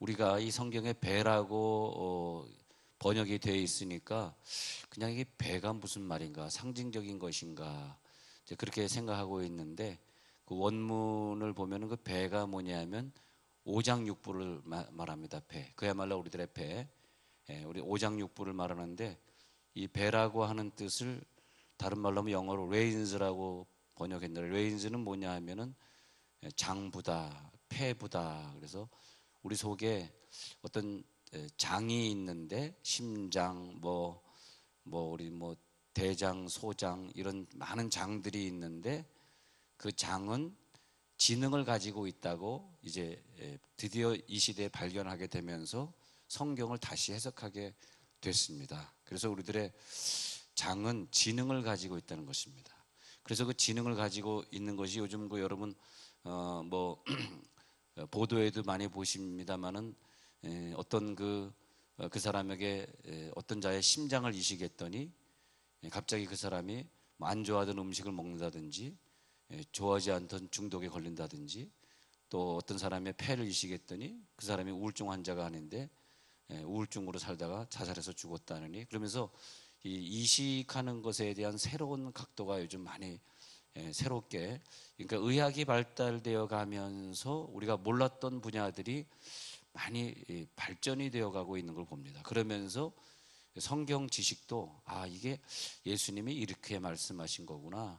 우리가 이 성경에 배라고 번역이 되어 있으니까 그냥 이게 배가 무슨 말인가, 상징적인 것인가, 이제 그렇게 생각하고 있는데, 그 원문을 보면은 그 배가 뭐냐면 오장육부를 말합니다. 배, 그야말로 우리들의 배, 우리 오장육부를 말하는데, 이 배라고 하는 뜻을 다른 말로 하면 영어로 레인즈라고 번역했는데, 레인즈는 뭐냐 하면은 장부다, 폐부다. 그래서 우리 속에 어떤 장이 있는데, 심장, 우리 대장, 소장, 이런 많은 장들이 있는데, 그 장은 지능을 가지고 있다고 이제 드디어 이 시대에 발견하게 되면서 성경을 다시 해석하게 됐습니다. 그래서 우리들의 장은 지능을 가지고 있다는 것입니다. 그래서 그 지능을 가지고 있는 것이 요즘 여러분 보도에도 많이 보십니다만은, 어떤 그 사람에게 어떤 자의 심장을 이식했더니 갑자기 그 사람이 안 좋아하던 음식을 먹는다든지, 좋아하지 않던 중독에 걸린다든지, 또 어떤 사람의 폐를 이식했더니 그 사람이 우울증 환자가 아닌데 우울증으로 살다가 자살해서 죽었다느니, 그러면서 이 이식하는 것에 대한 새로운 각도가 요즘 많이 새롭게, 그러니까 의학이 발달되어 가면서 우리가 몰랐던 분야들이 많이 발전이 되어 가고 있는 걸 봅니다. 그러면서 성경 지식도 이게 예수님이 이렇게 말씀하신 거구나,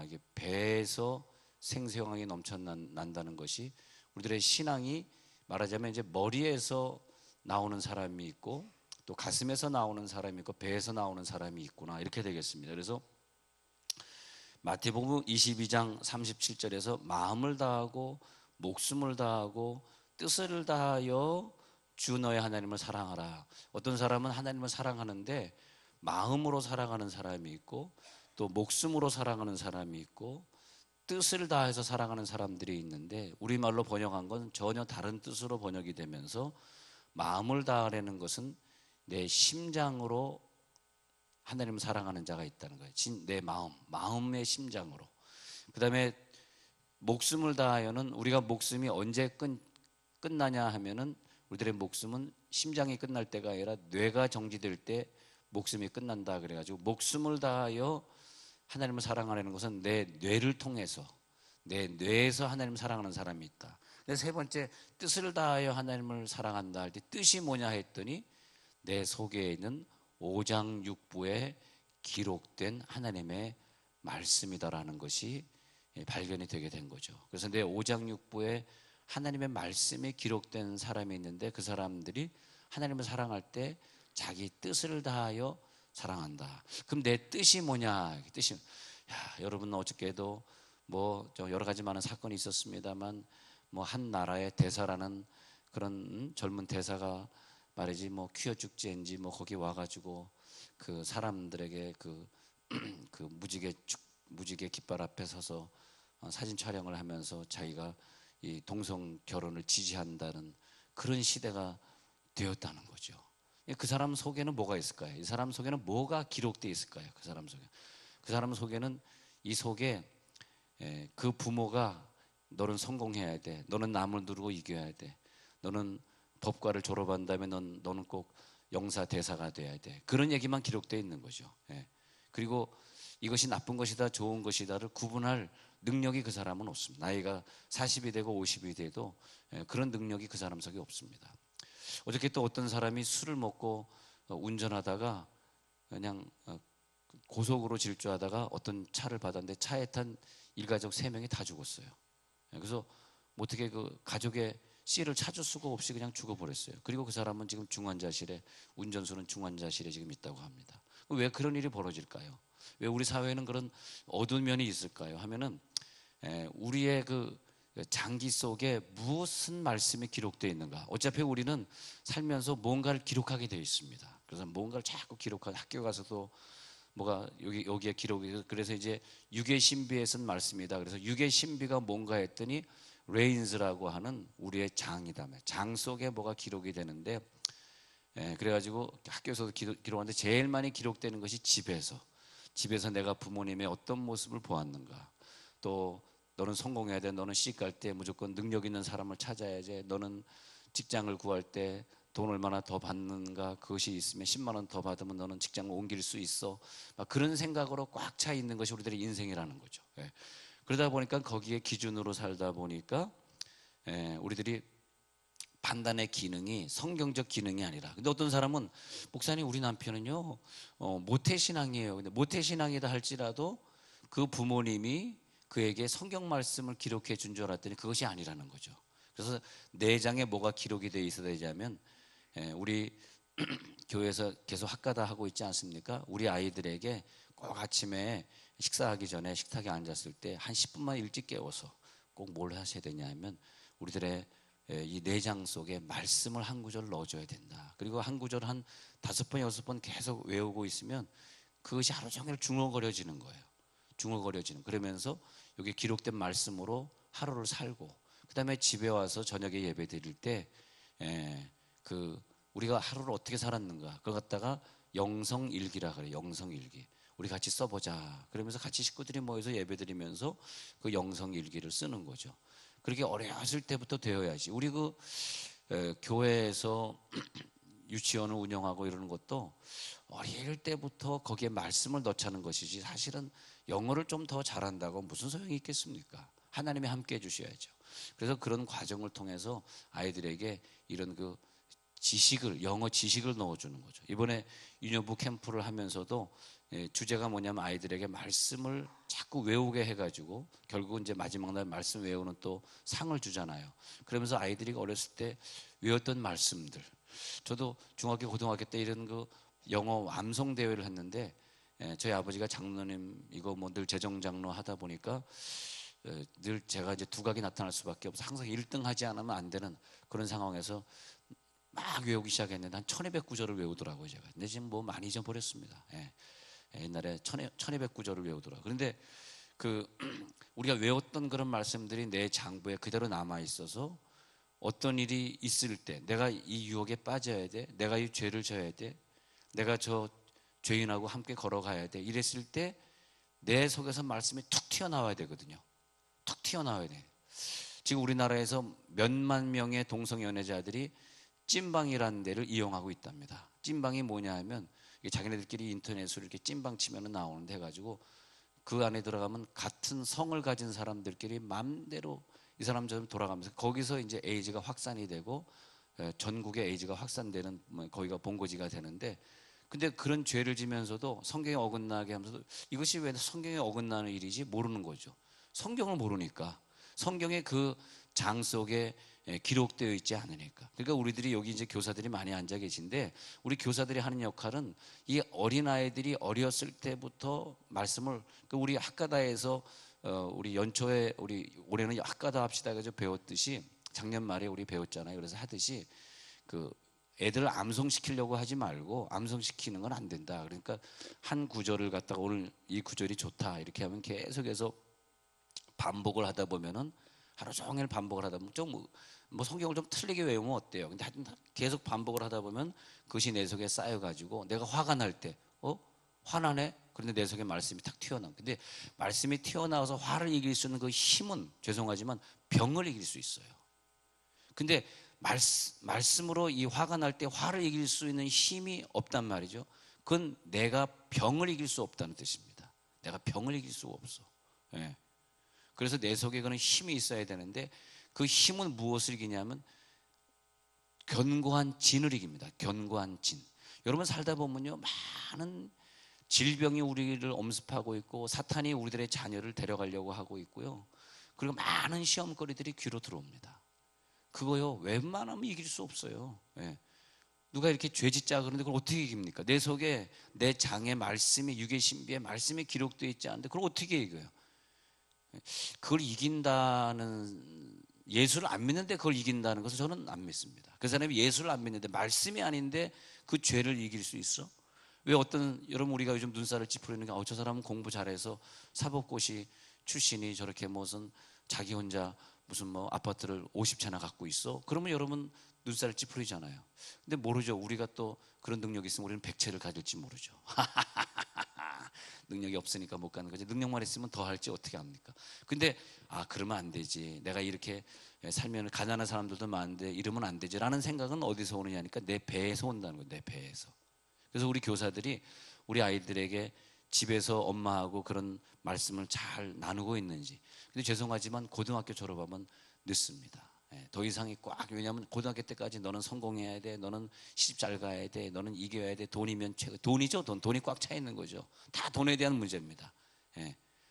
이게 배에서 생수형이 넘쳐난다는 것이, 우리들의 신앙이 말하자면 이제 머리에서 나오는 사람이 있고, 또 가슴에서 나오는 사람이 있고, 배에서 나오는 사람이 있구나, 이렇게 되겠습니다. 그래서 마태복음 22장 37절에서 마음을 다하고 목숨을 다하고 뜻을 다하여 주 너의 하나님을 사랑하라. 어떤 사람은 하나님을 사랑하는데 마음으로 사랑하는 사람이 있고, 또 목숨으로 사랑하는 사람이 있고, 뜻을 다해서 사랑하는 사람들이 있는데, 우리말로 번역한 건 전혀 다른 뜻으로 번역이 되면서, 마음을 다하려는 것은 내 심장으로 하나님을 사랑하는 자가 있다는 거예요. 내 마음의 심장으로. 그 다음에 목숨을 다하여는, 우리가 목숨이 언제 끝나냐 하면은, 우리들의 목숨은 심장이 끝날 때가 아니라 뇌가 정지될 때 목숨이 끝난다. 그래가지고 목숨을 다하여 하나님을 사랑하려는 것은 내 뇌를 통해서, 내 뇌에서 하나님을 사랑하는 사람이 있다. 근데 세 번째, 뜻을 다하여 하나님을 사랑한다 할 때 뜻이 뭐냐 했더니, 내 속에 있는 오장육부에 기록된 하나님의 말씀이다라는 것이 발견이 되게 된 거죠. 그래서 내 오장육부에 하나님의 말씀이 기록된 사람이 있는데, 그 사람들이 하나님을 사랑할 때 자기 뜻을 다하여 사랑한다. 그럼 내 뜻이 뭐냐? 뜻이, 여러분 어저께도 여러 가지 많은 사건이 있었습니다만, 한 나라의 대사라는 그런 젊은 대사가 말이지 퀴어 축제인지 거기 와가지고 그 사람들에게 그 무지개 깃발 앞에 서서 사진 촬영을 하면서 자기가 이 동성 결혼을 지지한다는 그런 시대가 되었다는 거죠. 그 사람 속에는 뭐가 있을까요? 이 사람 속에는 뭐가 기록되어 있을까요? 그 사람 속에는 이 속에 그 부모가 너는 성공해야 돼, 너는 남을 누르고 이겨야 돼, 너는 법과를 졸업한 다음에 너는 꼭 영사 대사가 돼야 돼, 그런 얘기만 기록되어 있는 거죠. 그리고 이것이 나쁜 것이다 좋은 것이다를 구분할 능력이 그 사람은 없습니다. 나이가 40이 되고 50이 돼도 그런 능력이 그 사람 속에 없습니다. 어저께 또 어떤 사람이 술을 먹고 운전하다가 그냥 고속으로 질주하다가 어떤 차를 받았는데, 차에 탄 일가족 3명이 다 죽었어요. 그래서 어떻게 그 가족의 씨를 찾을 수가 없이 그냥 죽어버렸어요. 그리고 그 사람은 지금 중환자실에, 운전수는 중환자실에 지금 있다고 합니다. 왜 그런 일이 벌어질까요? 왜 우리 사회에는 그런 어두운 면이 있을까요? 하면은 우리의 그 장기 속에 무슨 말씀이 기록되어 있는가. 어차피 우리는 살면서 뭔가를 기록하게 되어 있습니다. 그래서 뭔가를 자꾸 기록하는, 학교 가서도 여기에 기록이, 그래서 이제 육의 신비에 쓴 말씀이다. 그래서 육의 신비가 뭔가 했더니 레인스라고 하는 우리의 장이다. 장 속에 뭐가 기록이 되는데, 그래가지고 학교에서도 기록하는데 제일 많이 기록되는 것이 집에서 내가 부모님의 어떤 모습을 보았는가, 또 너는 성공해야 돼, 너는 시집 갈 때 무조건 능력 있는 사람을 찾아야지, 너는 직장을 구할 때 돈 얼마나 더 받는가, 그것이 있으면 10만 원 더 받으면 너는 직장을 옮길 수 있어, 막 그런 생각으로 꽉 차 있는 것이 우리들의 인생이라는 거죠. 그러다 보니까 거기에 기준으로 살다 보니까 우리들이 판단의 기능이 성경적 기능이 아니라, 근데 어떤 사람은 목사님 우리 남편은요 모태신앙이에요. 근데 모태신앙이다 할지라도 그 부모님이 그에게 성경 말씀을 기록해 준 줄 알았더니 그것이 아니라는 거죠. 그래서 내장에 뭐가 기록이 되어 있어야 되냐면, 우리 교회에서 계속 학가다 하고 있지 않습니까? 우리 아이들에게 꼭 아침에 식사하기 전에 식탁에 앉았을 때 한 10분만 일찍 깨워서 꼭 뭘 하셔야 되냐면, 우리들의 이 내장 속에 말씀을 한 구절 넣어줘야 된다. 그리고 한 구절 한 5번 6번 계속 외우고 있으면 그것이 하루 종일 중얼거려지는 거예요. 그러면서 여기 기록된 말씀으로 하루를 살고, 그 다음에 집에 와서 저녁에 예배 드릴 때 우리가 하루를 어떻게 살았는가, 그걸 갖다가 영성일기라 그래요. 영성일기. 우리 같이 써보자. 그러면서 같이 식구들이 모여서 예배 드리면서 그 영성일기를 쓰는 거죠. 그렇게 어렸을 때부터 되어야지. 우리 교회에서 유치원을 운영하고 이러는 것도 어릴 때부터 거기에 말씀을 넣자는 것이지, 사실은 영어를 좀 더 잘한다고 무슨 소용이 있겠습니까? 하나님이 함께 해주셔야죠. 그래서 그런 과정을 통해서 아이들에게 이런 영어 지식을 넣어주는 거죠. 이번에 유년부 캠프를 하면서도 주제가 뭐냐면, 아이들에게 말씀을 자꾸 외우게 해가지고 결국은 이제 마지막 날 말씀 외우는 또 상을 주잖아요. 그러면서 아이들이 어렸을 때 외웠던 말씀들, 저도 중학교 고등학교 때 이런 영어 암송 대회를 했는데, 저희 아버지가 장로님이고 뭐 늘 재정장로 하다 보니까 늘 제가 이제 두각이 나타날 수밖에 없어, 항상 1등 하지 않으면 안 되는 그런 상황에서 막 외우기 시작했는데 한 1200구절을 외우더라고요 제가. 근데 지금 뭐 많이 잊어버렸습니다. 옛날에 1200구절을 외우더라고요. 그런데 우리가 외웠던 그런 말씀들이 내 장부에 그대로 남아 있어서 어떤 일이 있을 때, 내가 이 유혹에 빠져야 돼, 내가 이 죄를 져야 돼, 내가 저 죄인하고 함께 걸어가야 돼, 이랬을 때 내 속에서 말씀이 툭 튀어나와야 되거든요. 툭 튀어나와야 돼. 지금 우리나라에서 몇만 명의 동성연애자들이 찐방이라는 데를 이용하고 있답니다. 찐방이 뭐냐 하면, 자기네들끼리 인터넷으로 이렇게 찐방 치면 나오는데 해가지고 그 안에 들어가면 같은 성을 가진 사람들끼리 마음대로 이 사람처럼 돌아가면서 거기서 이제 에이즈가 확산이 되고 전국에 에이즈가 확산되는 거기가 본고지가 되는데, 근데 그런 죄를 지면서도 성경에 어긋나게 하면서도 이것이 왜 성경에 어긋나는 일이지 모르는 거죠. 성경을 모르니까, 성경의 그 장 속에 기록되어 있지 않으니까. 그러니까 우리들이 여기 이제 교사들이 많이 앉아 계신데, 우리 교사들이 하는 역할은 이 어린아이들이 어렸을 때부터 말씀을, 우리 학가다에서 우리 연초에 우리 올해는 학가다 합시다 해서 배웠듯이, 작년 말에 우리 배웠잖아요. 그래서 하듯이 애들을 암송시키려고 하지 말고, 암송시키는 건 안 된다. 그러니까 한 구절을 갖다가 오늘 이 구절이 좋다 이렇게 하면 계속해서 반복을 하다 보면은, 하루 종일 반복을 하다 보면 뭐 성경을 좀 틀리게 외우면 어때요? 근데 하여튼 계속 반복을 하다 보면 그것이 내 속에 쌓여가지고 내가 화가 날 때 화나네? 그런데 내 속에 말씀이 탁 튀어나와. 근데 말씀이 튀어나와서 화를 이길 수 있는 그 힘은, 죄송하지만 병을 이길 수 있어요. 근데 말씀으로 이 화가 날 때 화를 이길 수 있는 힘이 없단 말이죠. 그건 내가 병을 이길 수 없다는 뜻입니다. 내가 병을 이길 수가 없어. 그래서 내 속에 그런 힘이 있어야 되는데, 그 힘은 무엇을 이기냐면 견고한 진을 이깁니다. 견고한 진. 여러분 살다 보면요, 많은 질병이 우리를 엄습하고 있고, 사탄이 우리들의 자녀를 데려가려고 하고 있고요, 그리고 많은 시험거리들이 귀로 들어옵니다. 그거요 웬만하면 이길 수 없어요. 누가 이렇게 죄짓자 그러는데 그걸 어떻게 이깁니까? 내 속에, 내 장에 말씀이, 유계신비에 말씀이 기록되어 있지 않은데 그걸 어떻게 이겨요? 그걸 이긴다는, 예수를 안 믿는데 그걸 이긴다는 것은 저는 안 믿습니다. 그 사람이 예수를 안 믿는데 말씀이 아닌데 그 죄를 이길 수 있어? 왜 여러분 우리가 요즘 눈살을 찌푸리는 게, 저 사람은 공부 잘해서 사법고시 출신이 저렇게 무슨 자기 혼자 무슨 뭐 아파트를 50채나 갖고 있어. 그러면 여러분 눈살 찌푸리잖아요. 근데 모르죠. 우리가 또 그런 능력이 있으면 우리는 100채를 가질지 모르죠. 능력이 없으니까 못 가는 거지. 능력만 있으면 더 할지 어떻게 합니까? 근데 그러면 안 되지. 내가 이렇게 살면 가난한 사람들도 많은데 이러면 안 되지라는 생각은 어디서 오느냐니까 내 배에서 온다는 거예요. 내 배에서. 그래서 우리 교사들이 우리 아이들에게 집에서 엄마하고 그런 말씀을 잘 나누고 있는지. 근데 죄송하지만 고등학교 졸업하면 늦습니다. 더 이상이 꽉. 왜냐하면 고등학교 때까지 너는 성공해야 돼, 너는 시집 잘 가야 돼, 너는 이겨야 돼. 돈이면 최고. 돈이죠. 돈이 꽉 차 있는 거죠. 다 돈에 대한 문제입니다.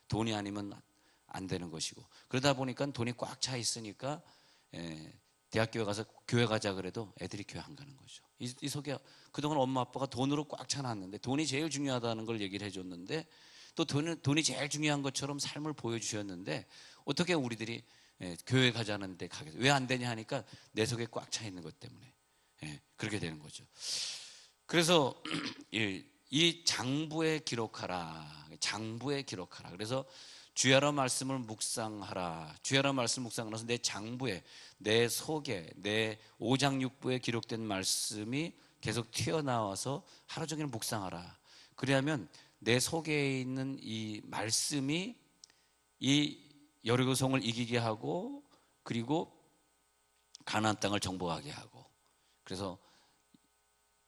돈이 아니면 안 되는 것이고. 그러다 보니까 돈이 꽉 차 있으니까 대학교에 가서 교회 가자 그래도 애들이 교회 안 가는 거죠. 이 속에 그동안 엄마 아빠가 돈으로 꽉 차놨는데, 돈이 제일 중요하다는 걸 얘기를 해줬는데, 또 돈이 제일 중요한 것처럼 삶을 보여주셨는데, 어떻게 우리들이 교회 가자는데 가겠어요? 왜 안 되냐 하니까 내 속에 꽉 차 있는 것 때문에 그렇게 되는 거죠. 그래서 이 장부에 기록하라. 장부에 기록하라. 그래서 주야라 말씀을 묵상하라. 주야라 말씀을 묵상하면서 내 장부에, 내 속에, 내 오장육부에 기록된 말씀이 계속 튀어나와서 하루 종일 묵상하라. 그래야면 내 속에 있는 이 말씀이 이 여리고성을 이기게 하고, 그리고 가나안 땅을 정복하게 하고. 그래서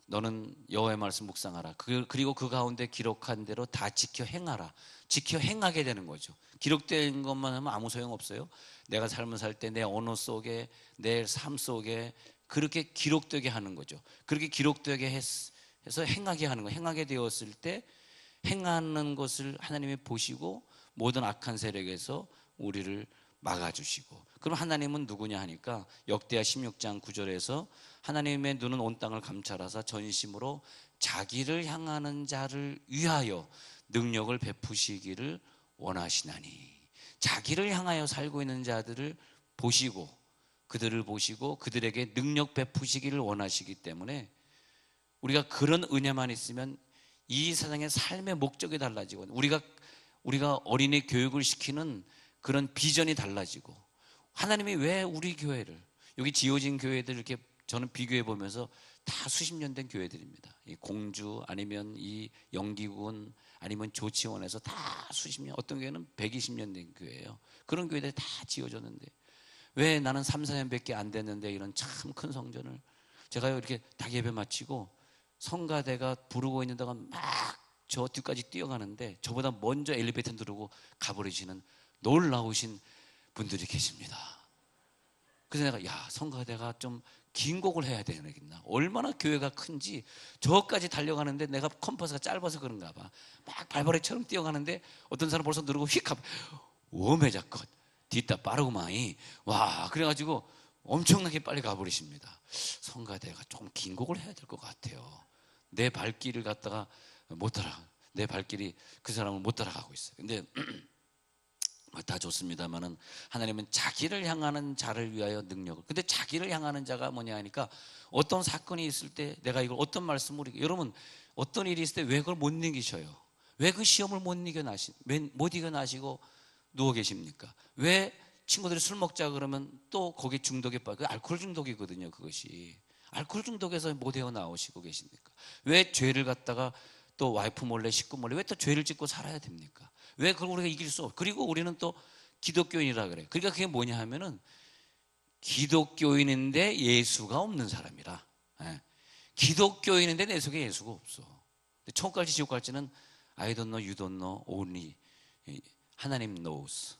너는 여호와의 말씀 묵상하라. 그리고 그 가운데 기록한 대로 다 지켜 행하라. 지켜 행하게 되는 거죠. 기록된 것만 하면 아무 소용 없어요. 내가 삶을 살 때 내 언어 속에, 내 삶 속에 그렇게 기록되게 하는 거죠. 그렇게 기록되게 해서 행하게 하는 거예요. 행하게 되었을 때 행하는 것을 하나님이 보시고 모든 악한 세력에서 우리를 막아주시고. 그럼 하나님은 누구냐 하니까 역대하 16장 9절에서 하나님의 눈은 온 땅을 감찰하사 전심으로 자기를 향하는 자를 위하여 능력을 베푸시기를 원하시나니. 자기를 향하여 살고 있는 자들을 보시고, 그들을 보시고 그들에게 능력 베푸시기를 원하시기 때문에 우리가 그런 은혜만 있으면 이 세상의 삶의 목적이 달라지고, 우리가 어린이 교육을 시키는 그런 비전이 달라지고, 하나님이 왜 우리 교회를, 여기 지어진 교회들 이렇게 저는 비교해 보면서 다 수십 년 된 교회들입니다. 이 공주 아니면 이 영기군 아니면 조치원에서 다 수십 년, 어떤 교회는 120년 된 교회예요. 그런 교회들이 다 지어졌는데 왜 나는 3, 4년밖에 안 됐는데 이런 참 큰 성전을. 제가요 이렇게 닭 예배 마치고 성가대가 부르고 있는 동안 막 저 뒤까지 뛰어가는데 저보다 먼저 엘리베이터 누르고 가버리시는 놀라우신 분들이 계십니다. 그래서 내가 성가대가 좀 긴 곡을 해야 되겠나, 얼마나 교회가 큰지. 저까지 달려가는데 내가 컴퍼스가 짧아서 그런가 봐. 막 발바닥처럼 뛰어가는데 어떤 사람 벌써 누르고 휙 하고 오메자컷 뒤따 빠르구마이. 와, 그래가지고 엄청나게 빨리 가버리십니다. 성가대가 조금 긴 곡을 해야 될 것 같아요. 내 발길을 갖다가 못 따라, 내 발길이 그 사람을 못 따라가고 있어요. 근데 다 좋습니다만은 하나님은 자기를 향하는 자를 위하여 능력을. 근데 자기를 향하는 자가 뭐냐 하니까 어떤 사건이 있을 때 내가 이걸 어떤 말씀을, 여러분 어떤 일이 있을 때 왜 그걸 못 이기셔요? 왜 그 시험을 못 이겨나시고 누워 계십니까? 왜 친구들이 술 먹자 그러면 또 거기 중독에 빠져? 알코올 중독이거든요. 그것이 알코올 중독에서 못 헤어나오시고 계십니까? 왜 죄를 갖다가 또 와이프 몰래 식구 몰래 왜 또 죄를 짓고 살아야 됩니까? 왜 그걸 우리가 이길 수 없어? 그리고 우리는 또 기독교인이라 그래요. 그러니까 그게 뭐냐 하면은 기독교인인데 예수가 없는 사람이라. 기독교인인데 내 속에 예수가 없어. 천국 갈지 지옥 갈지는 I don't know, you don't know, only 하나님 knows.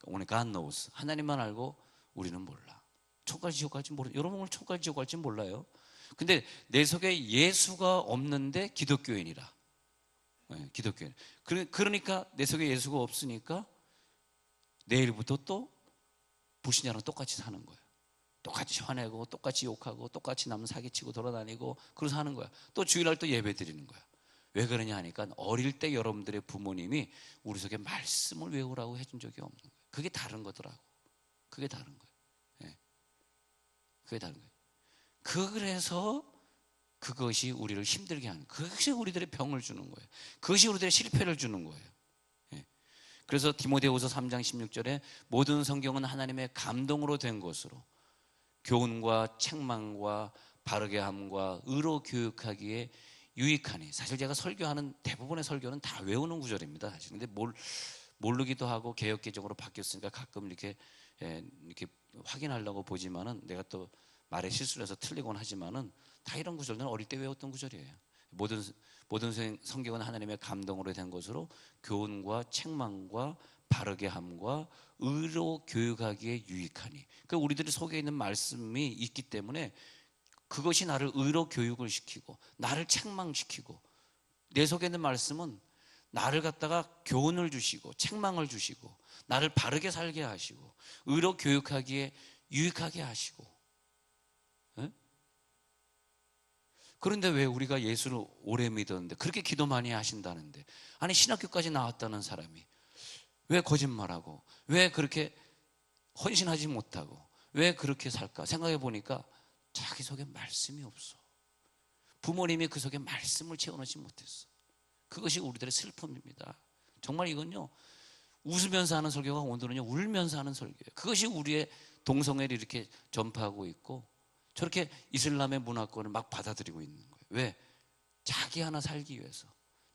only God knows. 하나님만 알고 우리는 몰라. 천국 갈지 지옥 갈지 모르. 여러분 오늘 천국 갈지 지옥 갈지 몰라요. 근데 내 속에 예수가 없는데 기독교인이라. 기독교인. 그러니까 내 속에 예수가 없으니까 내일부터 또 불신자랑 똑같이 사는 거예요. 똑같이 화내고 똑같이 욕하고 똑같이 남 사기치고 돌아다니고 그러서 하는 거야. 또 주일날 또 예배 드리는 거야. 왜 그러냐 하니까 어릴 때 여러분들의 부모님이 우리 속에 말씀을 외우라고 해준 적이 없는 거예요. 그게 다른 거더라고. 그게 다른 거예요. 그게 다른 거예요. 그래서 그것이 우리를 힘들게 하는, 그것이 우리들의 병을 주는 거예요. 그것이 우리들의 실패를 주는 거예요. 그래서 디모데후서 3장 16절에 모든 성경은 하나님의 감동으로 된 것으로 교훈과 책망과 바르게 함과 의로 교육하기에 유익하니. 사실 제가 설교하는 대부분의 설교는 다 외우는 구절입니다. 사실. 근데 모르기도 하고 개역개정으로 바뀌었으니까 가끔 이렇게 확인하려고 보지만은 내가 또 말에 실수를 해서 틀리곤 하지만은 다 이런 구절들은 어릴 때 외웠던 구절이에요. 모든 성경은 하나님의 감동으로 된 것으로 교훈과 책망과 바르게 함과 의로 교육하기에 유익하니. 그러니까 우리들이 속에 있는 말씀이 있기 때문에 그것이 나를 의로 교육을 시키고 나를 책망시키고, 내 속에 있는 말씀은 나를 갖다가 교훈을 주시고 책망을 주시고 나를 바르게 살게 하시고 의로 교육하기에 유익하게 하시고. 네? 그런데 왜 우리가 예수를 오래 믿었는데, 그렇게 기도 많이 하신다는데, 아니 신학교까지 나왔다는 사람이 왜 거짓말하고 왜 그렇게 헌신하지 못하고 왜 그렇게 살까 생각해 보니까 자기 속에 말씀이 없어. 부모님이 그 속에 말씀을 채워넣지 못했어. 그것이 우리들의 슬픔입니다. 정말 이건요, 웃으면서 하는 설교가 오늘은요 울면서 하는 설교예요. 그것이 우리의 동성애를 이렇게 전파하고 있고 저렇게 이슬람의 문화권을 막 받아들이고 있는 거예요. 왜? 자기 하나 살기 위해서,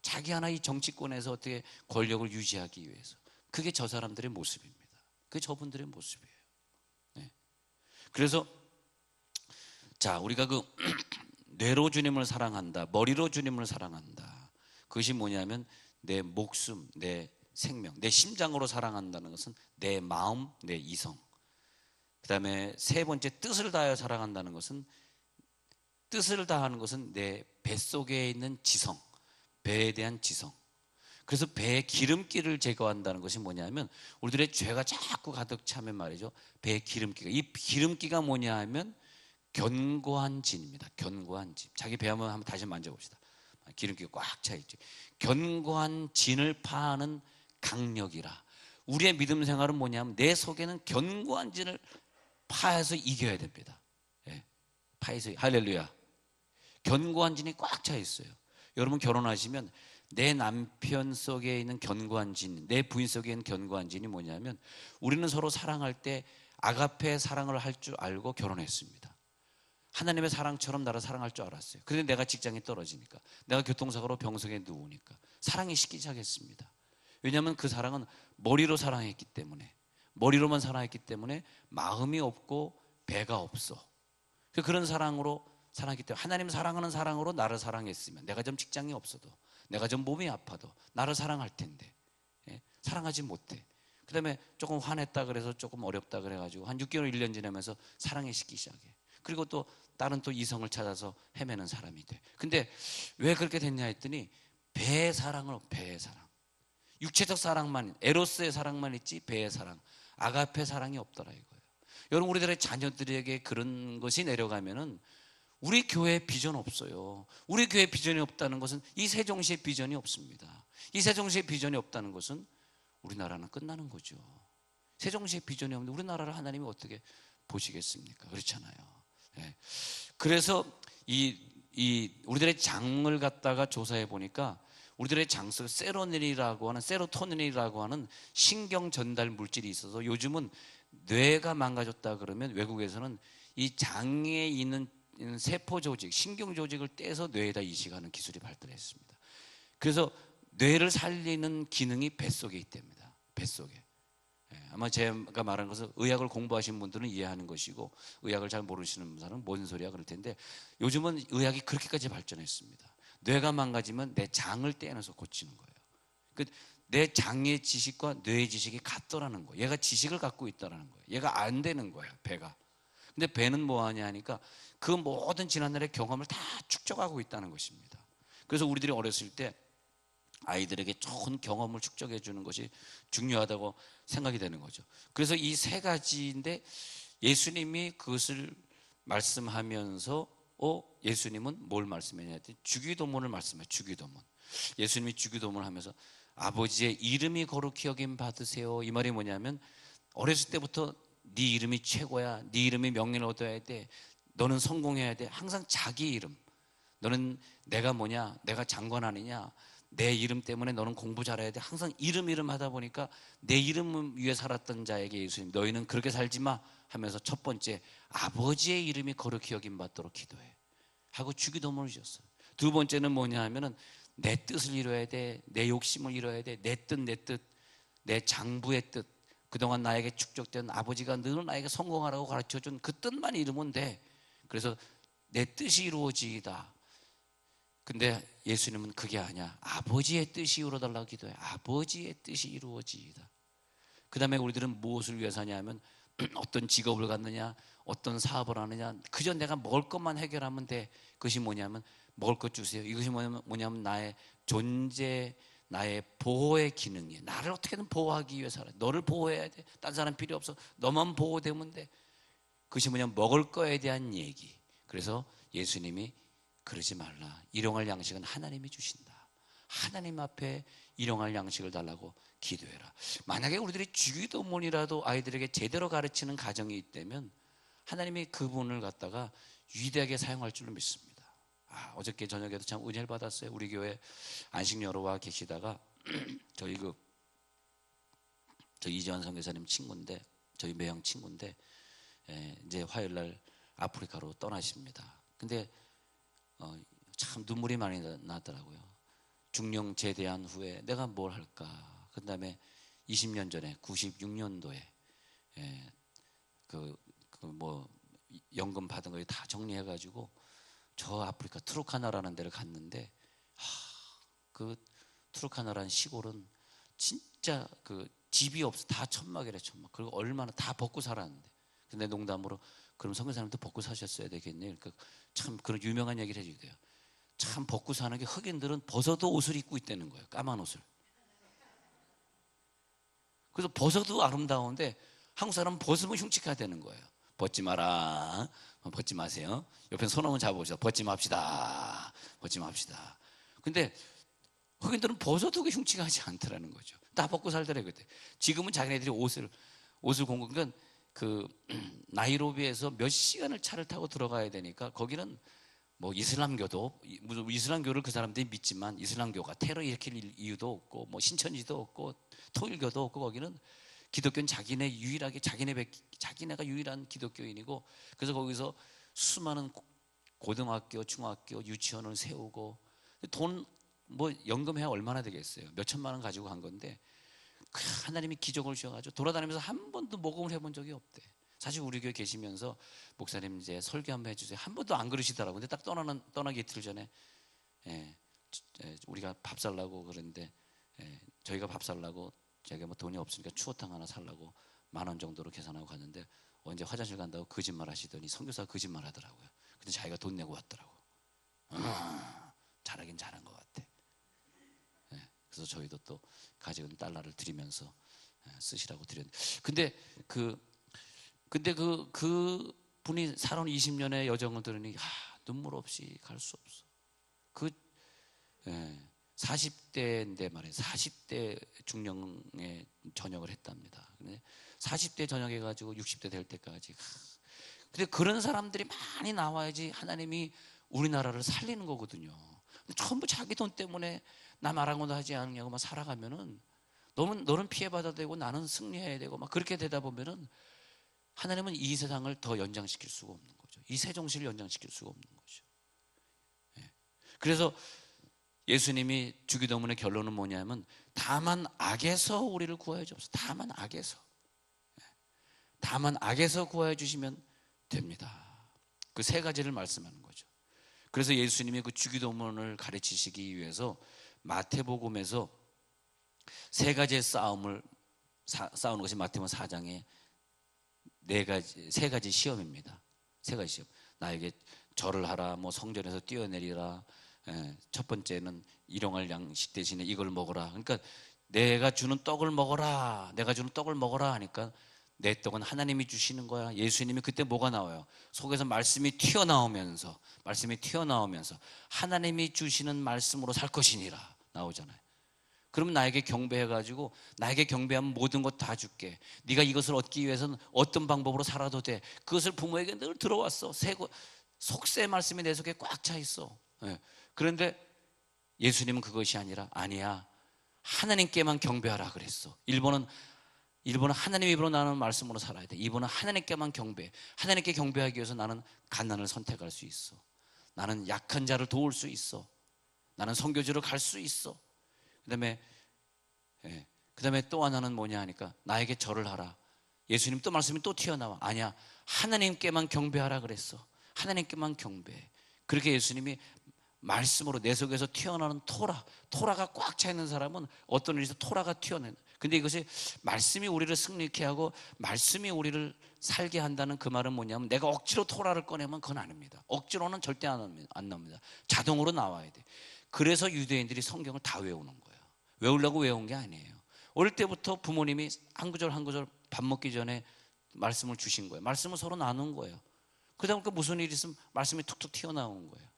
자기 하나 이 정치권에서 어떻게 권력을 유지하기 위해서. 그게 저 사람들의 모습입니다. 그게 저분들의 모습이에요. 네. 그래서 자, 우리가 그 뇌로 주님을 사랑한다, 머리로 주님을 사랑한다, 그것이 뭐냐면 내 목숨, 내 생명, 내 심장으로 사랑한다는 것은 내 마음, 내 이성. 그 다음에 세 번째, 뜻을 다하여 사랑한다는 것은, 뜻을 다하는 것은 내 뱃속에 있는 지성, 배에 대한 지성. 그래서 배에 기름기를 제거한다는 것이 뭐냐면, 우리들의 죄가 자꾸 가득 차면 말이죠, 배에 기름기가, 이 기름기가 뭐냐 하면 견고한 진입니다. 견고한 진. 자기 배 한번 다시 만져봅시다. 기름기가 꽉 차 있죠. 견고한 진을 파하는 강력이라. 우리의 믿음 생활은 뭐냐면 내 속에는 견고한 진을 파해서 이겨야 됩니다. 예, 파해서. 할렐루야. 견고한 진이 꽉 차 있어요. 여러분 결혼하시면 내 남편 속에 있는 견고한 진, 내 부인 속에 있는 견고한 진이 뭐냐면, 우리는 서로 사랑할 때 아가페 사랑을 할 줄 알고 결혼했습니다. 하나님의 사랑처럼 나를 사랑할 줄 알았어요. 그런데 내가 직장이 떨어지니까, 내가 교통사고로 병석에 누우니까 사랑이 식기 시작했습니다. 왜냐하면 그 사랑은 머리로 사랑했기 때문에, 머리로만 사랑했기 때문에 마음이 없고 배가 없어. 그런 사랑으로 사랑했기 때문에, 하나님 사랑하는 사랑으로 나를 사랑했으면 내가 좀 직장이 없어도, 내가 좀 몸이 아파도 나를 사랑할 텐데, 예? 사랑하지 못해. 그 다음에 조금 화냈다 그래서 조금 어렵다 그래가지고 한 6개월 1년 지나면서 사랑에 식기 시작해. 그리고 또 다른 또 이성을 찾아서 헤매는 사람이 돼. 근데 왜 그렇게 됐냐 했더니 배의 사랑을, 배의 사랑, 육체적 사랑만, 에로스의 사랑만 있지 배의 사랑, 아가페 사랑이 없더라 이거예요. 여러분, 우리들의 자녀들에게 그런 것이 내려가면은 우리 교회에 비전 없어요. 우리 교회에 비전이 없다는 것은 이 세종시에 비전이 없습니다. 이 세종시에 비전이 없다는 것은 우리나라는 끝나는 거죠. 세종시에 비전이 없는데 우리나라를 하나님이 어떻게 보시겠습니까? 그렇잖아요. 네. 그래서 우리들의 장을 갖다가 조사해 보니까 우리들의 장 속에 세로토닌이라고 하는 신경 전달 물질이 있어서, 요즘은 뇌가 망가졌다 그러면 외국에서는 이 장에 있는 세포 조직, 신경 조직을 떼서 뇌에다 이식하는 기술이 발달했습니다. 그래서 뇌를 살리는 기능이 뱃속에 있답니다. 뱃속에. 아마 제가 말하는 것은 의학을 공부하신 분들은 이해하는 것이고, 의학을 잘 모르시는 분들은 뭔 소리야 그럴 텐데, 요즘은 의학이 그렇게까지 발전했습니다. 뇌가 망가지면 내 장을 떼어내서 고치는 거예요. 내 장의 지식과 뇌의 지식이 같더라는 거예요. 얘가 지식을 갖고 있다는 거예요. 얘가 안 되는 거예요, 배가. 근데 배는 뭐하냐 하니까 그 모든 지난날의 경험을 다 축적하고 있다는 것입니다. 그래서 우리들이 어렸을 때 아이들에게 좋은 경험을 축적해 주는 것이 중요하다고 생각이 되는 거죠. 그래서 이 세 가지인데, 예수님이 그것을 말씀하면서 예수님은 뭘 말씀했냐 했더니 주기도문을 말씀해요. 주기도문. 예수님이 주기도문을 하면서 아버지의 이름이 거룩히 여김 받으세요, 이 말이 뭐냐면, 어렸을 때부터 네 이름이 최고야, 네 이름이 명예를 얻어야 돼, 너는 성공해야 돼, 항상 자기 이름, 너는 내가 뭐냐, 내가 장관 아니냐, 내 이름 때문에 너는 공부 잘해야 돼. 항상 이름 하다 보니까 내 이름 위에 살았던 자에게 예수님 너희는 그렇게 살지 마 하면서 첫 번째 아버지의 이름이 거룩히 여김 받도록 기도해 하고 주기도문을 주셨어요. 두 번째는 뭐냐 하면은 내 뜻을 이뤄야 돼. 내 욕심을 이뤄야 돼. 내 뜻, 내 장부의 뜻. 그동안 나에게 축적된 아버지가 늘 나에게 성공하라고 가르쳐준 그 뜻만 이루면 돼. 그래서 내 뜻이 이루어지이다. 근데 예수님은 그게 아니야. 아버지의 뜻이 이루어달라고 기도해. 아버지의 뜻이 이루어지이다. 그 다음에 우리들은 무엇을 위해서 하냐면 어떤 직업을 갖느냐, 어떤 사업을 하느냐, 그저 내가 먹을 것만 해결하면 돼. 그것이 뭐냐면 먹을 것 주세요. 이것이 뭐냐면 나의 존재, 나의 보호의 기능이에요. 나를 어떻게든 보호하기 위해서 살아. 너를 보호해야 돼. 딴 사람 필요 없어. 너만 보호되면 돼. 그것이 뭐냐면 먹을 거에 대한 얘기. 그래서 예수님이 그러지 말라. 일용할 양식은 하나님이 주신다. 하나님 앞에 일용할 양식을 달라고 기도해라. 만약에 우리들이 주기도문이라도 아이들에게 제대로 가르치는 가정이 있다면 하나님이 그분을 갖다가 위대하게 사용할 줄로 믿습니다. 어저께 저녁에도 참 은혜를 받았어요. 우리 교회 안식여로 와 계시다가 저희 이재원 선교사님 친구인데, 저희 매형 친구인데 이제 화요일날 아프리카로 떠나십니다. 근데 참 눈물이 많이 나더라고요. 중령 제대한 후에 내가 뭘 할까. 그 다음에 20년 전에 96년도에 연금 받은 거 다 정리해가지고 저 아프리카 트루카나라는 데를 갔는데 그 트루카나라는 시골은 진짜 그 집이 없어. 다 천막이래, 천막. 그리고 얼마나 다 벗고 살았는데. 근데 농담으로 그럼 선교사님도 벗고 사셨어야 되겠네요. 그러니까 참 그런 유명한 얘기를 해주게요. 참 벗고 사는 게 흑인들은 벗어도 옷을 입고 있다는 거예요. 까만 옷을. 그래서 벗어도 아름다운데 한국 사람은 벗으면 흉측해야 되는 거예요. 벗지 마라. 벗지 마세요. 옆에 손 한번 잡아보시다. 벗지 맙시다. 벗지 맙시다. 근데 흑인들은 벗어도 흉측하지 않더라는 거죠. 다 벗고 살더래요 그때. 지금은 자기네들이 옷을 공급. 그러니까 그 나이로비에서 몇 시간을 차를 타고 들어가야 되니까 거기는 뭐 이슬람교를 그 사람들이 믿지만 이슬람교가 테러 일으킬 이유도 없고 뭐 신천지도 없고 통일교도 없고 거기는 기독교는 자기네가 유일한 기독교인이고 그래서 거기서 수많은 고등학교, 중학교, 유치원을 세우고 돈 뭐 연금해야 얼마나 되겠어요? 몇 천만 원 가지고 간 건데 하나님이 기적을 주셔가지고 돌아다니면서 한 번도 모금을 해본 적이 없대. 사실 우리 교회 계시면서 목사님 이제 설교 한번 해주세요. 한 번도 안 그러시더라고요. 근데 딱 떠나기 이틀 전에 우리가 밥 살라고 그러는데 저희가 밥 살라고 제가 뭐 돈이 없으니까 추어탕 하나 살라고 10,000원 정도로 계산하고 갔는데 언제 화장실 간다고 거짓말 하시더니 선교사가 거짓말 하더라고요. 근데 자기가 돈 내고 왔더라고. 잘하긴 잘한 것 같아. 그래서 저희도 또 가져온 달러를 드리면서 쓰시라고 드렸는데 근데 그 분이 살아온 20년의 여정을 들으니 눈물 없이 갈 수 없어. 40대인데 말이에요. 40대 중령에 전역을 했답니다. 근데 40대 전역해가지고 60대 될 때까지. 근데 그런 사람들이 많이 나와야지 하나님이 우리나라를 살리는 거거든요. 근데 전부 자기 돈 때문에 나 말하고도 하지 않냐고 막 살아가면은 너는 피해받아야 되고 나는 승리해야 되고 막 그렇게 되다 보면은 하나님은 이 세상을 더 연장시킬 수가 없는 거죠. 이 세종시를 연장시킬 수가 없는 거죠. 그래서 예수님이 주기도문의 결론은 뭐냐면 다만 악에서 우리를 구하여 주옵소서. 다만 악에서 구하여 주시면 됩니다. 그 세 가지를 말씀하는 거죠. 그래서 예수님이 그 주기도문을 가르치시기 위해서 마태복음에서 세 가지의 싸우는 것이 마태복음 4장에 세 가지 시험입니다. 세 가지 시험. 나에게 절을 하라, 뭐 성전에서 뛰어내리라. 첫 번째는 일용할 양식 대신에 이걸 먹어라. 그러니까 내가 주는 떡을 먹어라. 하니까 내 떡은 하나님이 주시는 거야. 예수님이 그때 뭐가 나와요? 속에서 말씀이 튀어나오면서 하나님이 주시는 말씀으로 살 것이니라 나오잖아요. 그러면 나에게 경배해가지고 나에게 경배하면 모든 것 다 줄게. 네가 이것을 얻기 위해서는 어떤 방법으로 살아도 돼. 그것을 부모에게 늘 들어왔어. 속세 말씀이 내 속에 꽉 차 있어. 그런데 예수님은 그것이 아니라 아니야, 하나님께만 경배하라 그랬어. 1번은 하나님 입으로 나는 말씀으로 살아야 돼. 2번은 하나님께만 경배. 하나님께 경배하기 위해서 나는 가난을 선택할 수 있어. 나는 약한 자를 도울 수 있어. 나는 선교지로 갈 수 있어. 그다음에 또 하나는 뭐냐 하니까 나에게 절을 하라. 예수님 또 말씀이 또 튀어나와. 아니야, 하나님께만 경배하라 그랬어. 하나님께만 경배. 그렇게 예수님이 말씀으로 내 속에서 튀어나오는 토라가 꽉 차 있는 사람은 어떤 일에서 토라가 튀어내는. 근데 이것이 말씀이 우리를 승리케 하고 말씀이 우리를 살게 한다는 그 말은 뭐냐면 내가 억지로 토라를 꺼내면 그건 아닙니다. 억지로는 절대 안 나옵니다. 자동으로 나와야 돼. 그래서 유대인들이 성경을 다 외우는 거예요. 외우려고 외운 게 아니에요. 어릴 때부터 부모님이 한 구절 한 구절 밥 먹기 전에 말씀을 주신 거예요. 말씀을 서로 나눈 거예요. 그러다 보니까 무슨 일이 있으면 말씀이 툭툭 튀어나오는 거예요.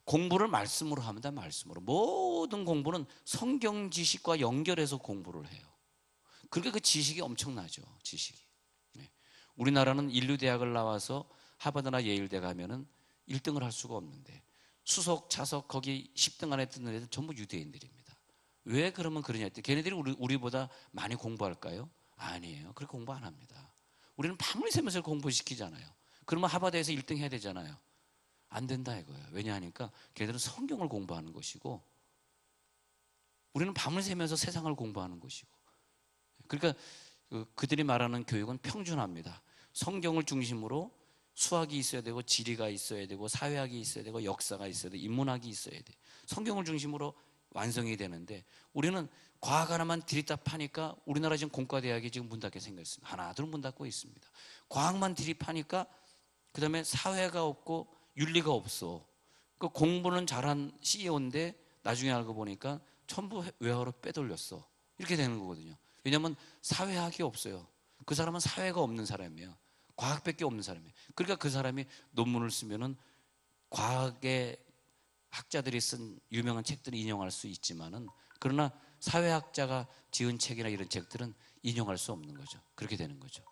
공부를 말씀으로 합니다. 말씀으로. 모든 공부는 성경 지식과 연결해서 공부를 해요. 그러니까 그 지식이 엄청나죠. 지식이. 우리나라는 인류대학을 나와서 하버드나 예일대 가면은 1등을 할 수가 없는데 수석, 차석 거기 10등 안에 드는 애들 전부 유대인들입니다. 왜 그러면 그러냐 했더니 걔네들이 우리보다 많이 공부할까요? 아니에요. 그렇게 공부 안 합니다. 우리는 밤을 새면서 공부시키잖아요. 그러면 하버드에서 1등 해야 되잖아요. 안 된다 이거예요. 왜냐하니까 걔들은 성경을 공부하는 것이고 우리는 밤을 새면서 세상을 공부하는 것이고. 그러니까 그들이 말하는 교육은 평준화입니다. 성경을 중심으로 수학이 있어야 되고 지리가 있어야 되고 사회학이 있어야 되고 역사가 있어야 되고 인문학이 있어야 돼. 성경을 중심으로 완성이 되는데 우리는 과학 하나만 들이다 파니까 우리나라 지금 공과대학이 지금 문 닫게 생겼습니다. 하나 둘 문 닫고 있습니다. 과학만 들이파니까 그 다음에 사회가 없고 윤리가 없어. 그 공부는 잘한 CEO인데 나중에 알고 보니까 전부 외화로 빼돌렸어. 이렇게 되는 거거든요. 왜냐하면 사회학이 없어요. 그 사람은 사회가 없는 사람이에요. 과학밖에 없는 사람이에요. 그러니까 그 사람이 논문을 쓰면은 과학의 학자들이 쓴 유명한 책들을 인용할 수 있지만은 그러나 사회학자가 지은 책이나 이런 책들은 인용할 수 없는 거죠. 그렇게 되는 거죠.